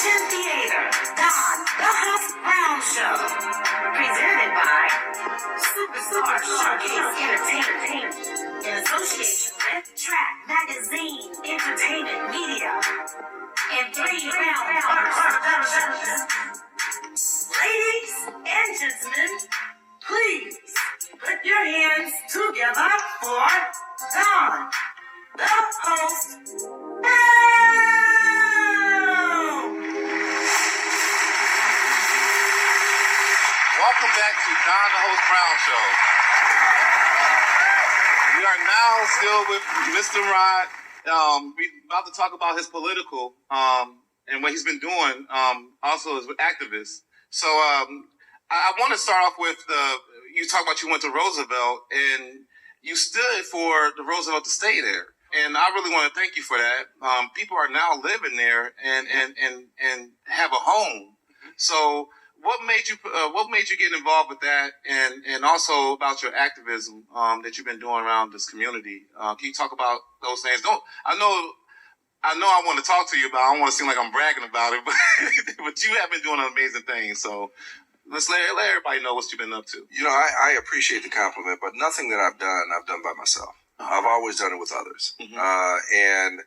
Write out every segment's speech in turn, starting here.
Action Theater, Don the Huff Brown Show. Presented by SuperstarShowcase Entertainment. In association with Track Magazine Entertainment Media. And 3 Round Productions. Ladies and gentlemen, please put your hands together for Don, the host, Welcome back to Don the Host Brown Show. We are now still with Mr. Rod. We're about to talk about his political and what he's been doing also as an activist. So I want to start off with you talk about you went to Roosevelt and you stood for the Roosevelt to stay there. And I really want to thank you for that. People are now living there and have a home. So what made you get involved with that, and also about your activism that you've been doing around this community? Can you talk about those things? I know I want to talk to you about. I don't want to seem like I'm bragging about it, but you have been doing amazing things. So let's let everybody know what you've been up to. You know, I appreciate the compliment, but nothing that I've done by myself. I've always done it with others. Mm-hmm. And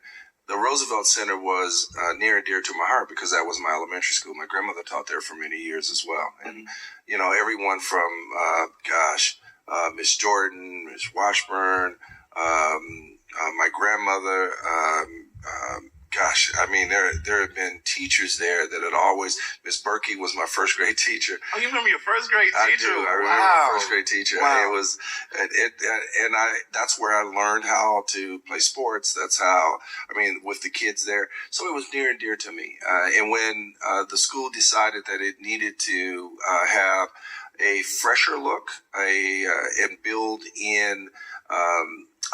the Roosevelt Center was near and dear to my heart because that was my elementary school. My grandmother taught there for many years as well. And, you know, everyone from, Miss Jordan, Miss Washburn, my grandmother, there have been teachers there that had always. Miss Berkey was my first grade teacher. Oh, you remember your first grade teacher? I remember my first grade teacher. Wow. It was, that's where I learned how to play sports. That's how, with the kids there. So it was near and dear to me. And when the school decided that it needed to have a fresher look, and build in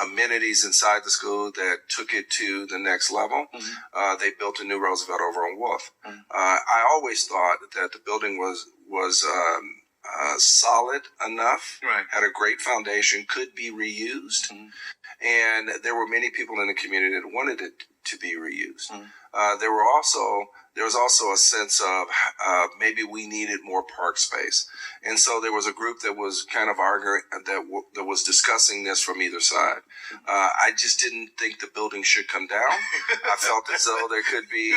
amenities inside the school that took it to the next level. Mm-hmm. They built a new Roosevelt over on Wolf. Mm-hmm. I always thought that the building was solid enough, right, had a great foundation, could be reused, mm-hmm, and there were many people in the community that wanted it to be reused. Mm-hmm. There was also a sense of maybe we needed more park space. And so there was a group that was kind of arguing, that was discussing this from either side. I just didn't think the building should come down. I felt as though there could be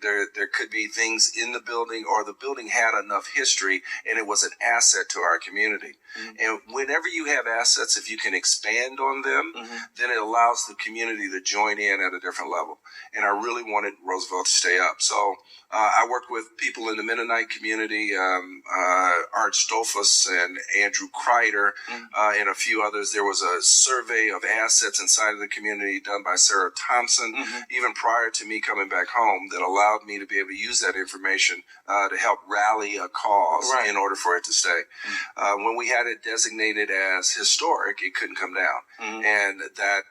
there could be things in the building, or the building had enough history and it was an asset to our community. Mm-hmm. And whenever you have assets, if you can expand on them, mm-hmm, then it allows the community to join in at a different level. And I really wanted Roosevelt to stay up. So I worked with people in the Mennonite community, Art Stolfus and Andrew Kreider, mm-hmm, and a few others. There was a survey of assets inside of the community done by Sarah Thompson, mm-hmm, even prior to me coming back home, that allowed me to be able to use that information to help rally a cause, right, in order for it to stay. Mm-hmm. When we had it designated as historic, it couldn't come down. Mm-hmm. And that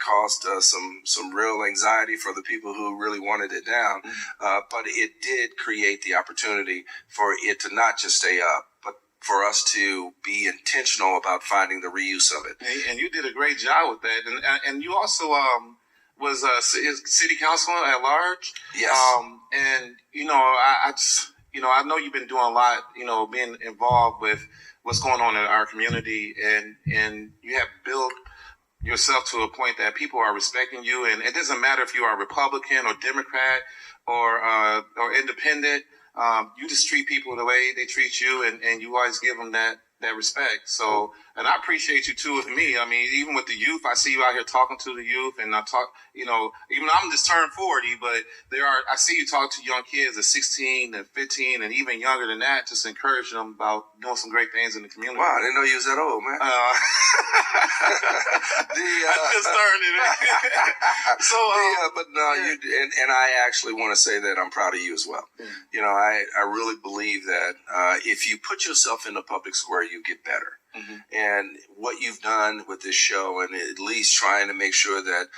caused some real anxiety for the people who really wanted it down. Mm-hmm. But it did create the opportunity for it to not just stay up, but for us to be intentional about finding the reuse of it. And you did a great job with that. And you also was city council at large. Yes. And I know you've been doing a lot. Being involved with what's going on in our community, and you have built yourself to a point that people are respecting you, and it doesn't matter if you are Republican or Democrat or independent. You just treat people the way they treat you, and you always give them that respect. So, and I appreciate you too with me. Even with the youth, I see you out here talking to the youth, and I talk, even I'm just turned 40, but I see you talk to young kids at 16 and 15 and even younger than that, just encouraging them about doing some great things in the community. Wow, I didn't know you was that old, man. I just turned it. So, but no, you and I actually want to say that I'm proud of you as well. Mm. I really believe that if you put yourself in the public square, you get better. Mm-hmm. And what you've done with this show, and at least trying to make sure that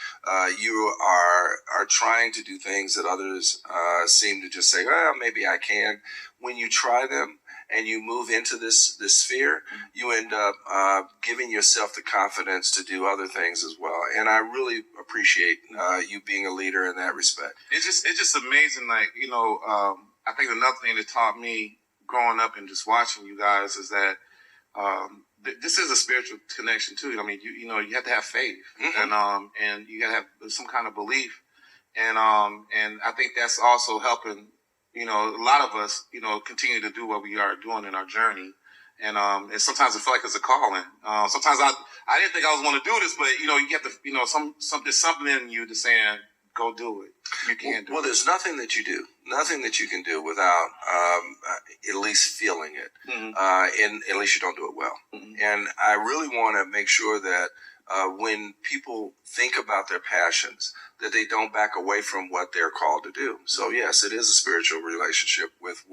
you are trying to do things that others seem to just say, well, maybe I can. When you try them and you move into this sphere, you end up giving yourself the confidence to do other things as well. And I really appreciate you being a leader in that respect. It's just amazing. Like, I think another thing that taught me growing up and just watching you guys is that this is a spiritual connection too. I mean, you have to have faith, and you got to have some kind of belief, and I think that's also helping. A lot of us, continue to do what we are doing in our journey, and sometimes I feel like it's a calling. Sometimes I didn't think I was going to do this, but you get to, there's something in you that's saying, go do it. You can't do it. Well, there's nothing that you do, nothing that you can do without at least feeling it, and at least you don't do it well. And I really want to make sure that when people think about their passions, that they don't back away from what they're called to do. So yes, it is a spiritual relationship with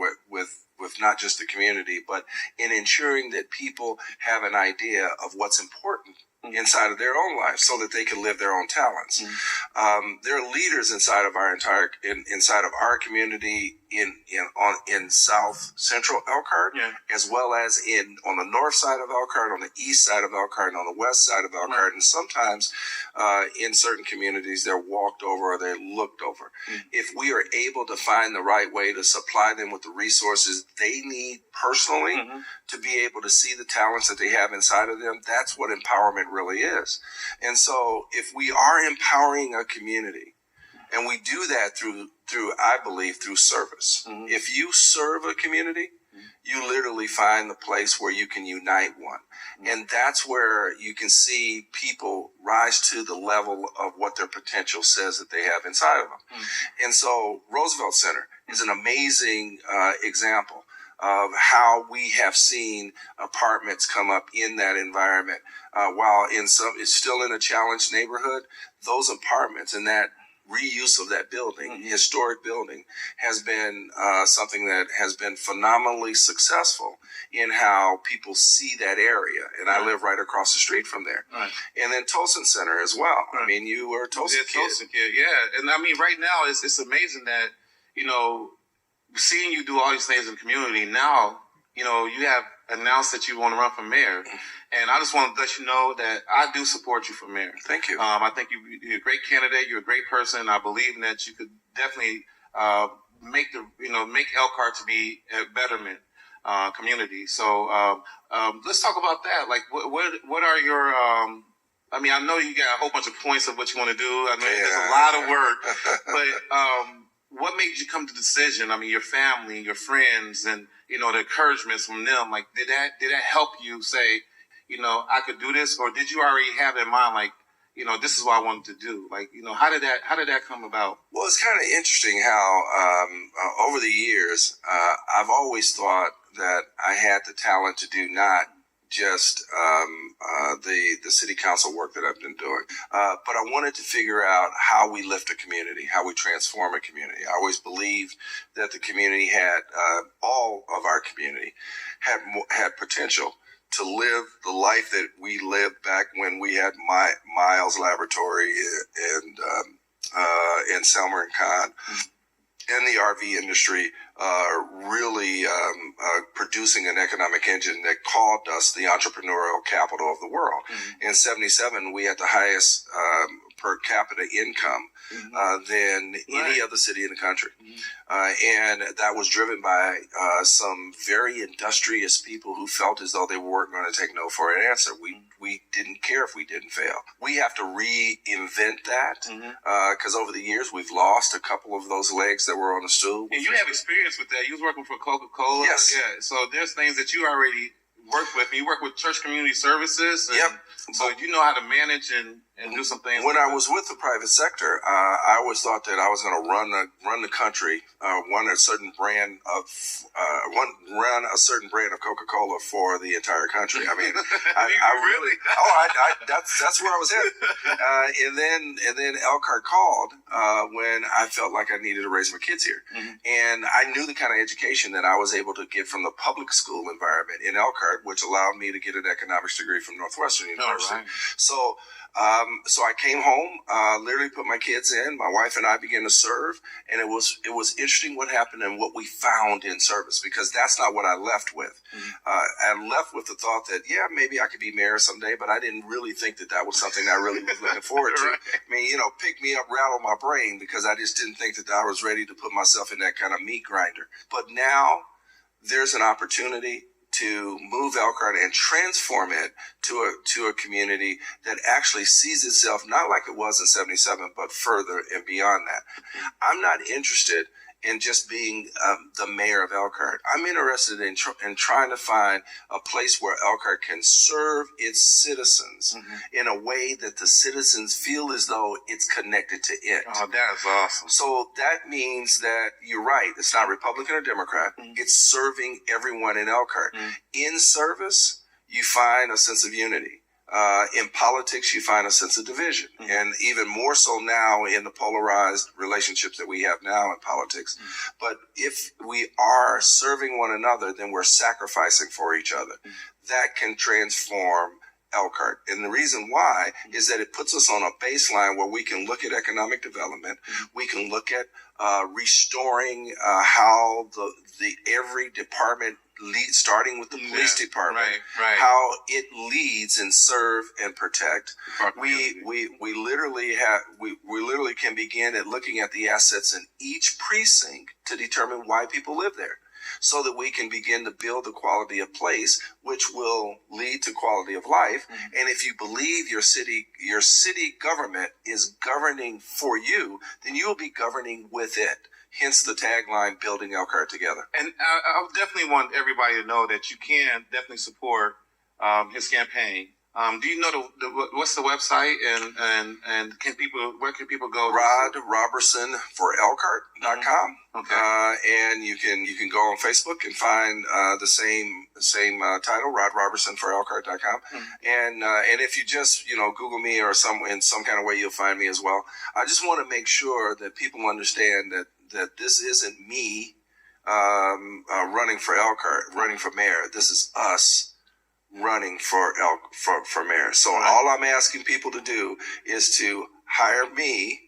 not just the community, but in ensuring that people have an idea of what's important inside of their own life, so that they can live their own talents. There are leaders inside of our inside of our community in South Central Elkhart, as well as on the north side of Elkhart, on the east side of Elkhart, and on the west side of Elkhart, and sometimes in certain communities they're walked over or they're looked over. If we are able to find the right way to supply them with the resources they need personally to be able to see the talents that they have inside of them, that's what empowerment really is. And so if we are empowering a community, and we do that through I believe, through service. If you serve a community, you literally find the place where you can unite one. And that's where you can see people rise to the level of what their potential says that they have inside of them. And so Roosevelt Center is an amazing example of how we have seen apartments come up in that environment. While it's still in a challenged neighborhood, those apartments and that reuse of that building, historic building, has been something that has been phenomenally successful in how people see that area. And I live right across the street from there. And then Tolson Center as well. I mean, you were a Tolson kid. Tolson kid, yeah. And I mean, right now, it's amazing that, seeing you do all these things in the community, now, you have announced that you want to run for mayor. And I just want to let you know that I do support you for mayor. Thank you. I think you're a great candidate. You're a great person. I believe that you could definitely make Elkhart to be a betterment community. So let's talk about that. Like, what are your I mean, I know you got a whole bunch of points of what you want to do. I mean, there's a lot of work, but what made you come to the decision? I mean, your family, your friends, and the encouragements from them. Like, did that help you say, I could do this, or did you already have in mind, like, this is what I wanted to do? Like, how did that come about? Well, it's kind of interesting how over the years, I've always thought that I had the talent to do not just the city council work that I've been doing, but I wanted to figure out how we lift a community, how we transform a community. I always believed that the community had all of our community had potential to live the life that we lived back when we had Miles Laboratory and Selmer and Kahn and the RV industry really producing an economic engine that called us the entrepreneurial capital of the world. In 77, we had the highest per capita income than any other city in the country. And that was driven by some very industrious people who felt as though they weren't going to take no for an answer. We didn't care if we didn't fail. We have to reinvent that because over the years we've lost a couple of those legs that were on the stool. And you have experience with that. You was working for Coca-Cola. Yes. Yeah. So there's things that you already work with. You work with church community services. And so you know how to manage and do some things. When I was with the private sector, I always thought that I was going to run the country, run a certain brand of Coca-Cola for the entire country. I mean, I really. That's where I was headed. And then Elkhart called when I felt like I needed to raise my kids here, and I knew the kind of education that I was able to get from the public school environment in Elkhart, which allowed me to get an economics degree from Northwestern University. So So I came home, literally put my kids in. My wife and I began to serve, and it was interesting what happened and what we found in service, because that's not what I left with. I left with the thought that, yeah, maybe I could be mayor someday, but I didn't really think that that was something I really was looking forward to. Right. I mean, pick me up, rattle my brain, because I just didn't think that I was ready to put myself in that kind of meat grinder. But now there's an opportunity to move Elkhart and transform it to a community that actually sees itself not like it was in 77, but further and beyond that. I'm not interested in just being the mayor of Elkhart. I'm interested in trying to find a place where Elkhart can serve its citizens in a way that the citizens feel as though it's connected to it. Oh, that is awesome. So that means that you're right. It's not Republican or Democrat. It's serving everyone in Elkhart. In service, you find a sense of unity. In politics, you find a sense of division. And even more so now in the polarized relationships that we have now in politics. But if we are serving one another, then we're sacrificing for each other. That can transform Elkhart. And the reason why is that it puts us on a baseline where we can look at economic development. We can look at restoring how the every department lead, starting with the police department, how it leads and serve and protect. We literally can begin at looking at the assets in each precinct to determine why people live there, so that we can begin to build the quality of place, which will lead to quality of life. And if you believe your city government is governing for you, then you will be governing with it. Hence the tagline, building Elkhart together. And I would definitely want everybody to know that you can definitely support his campaign. Do you know what's the website and where can people go? Roberson for Elkhart.com. Okay. And you can go on Facebook and find the same title, Rod Roberson for Elkhart.com. And if you just Google me or in some kind of way, you'll find me as well. I just want to make sure that people understand that this isn't me running for Elkhart, running for mayor. This is us running for mayor. So all I'm asking people to do is to hire me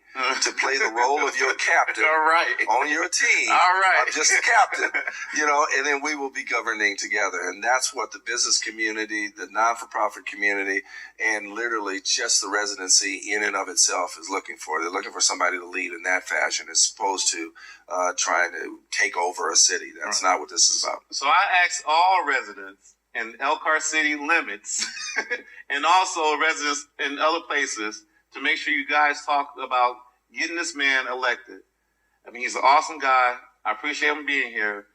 to play the role of your captain on your team. I'm just a captain, and then we will be governing together. And that's what the business community, the non-for-profit community, and literally just the residency in and of itself is looking for. They're looking for somebody to lead in that fashion as opposed to trying to take over a city. That's not what this is about. So I ask all residents in Elkhart city limits and also residents in other places to make sure you guys talk about getting this man elected. I mean, he's an awesome guy. I appreciate him being here.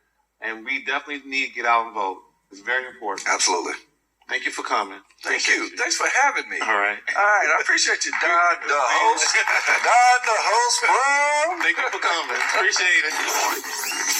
And we definitely need to get out and vote. It's very important. Absolutely. Thank you for coming. Thank you. Thanks for having me. All right. I appreciate you, Don, the host. Don, the host, bro. Thank you for coming. Appreciate it.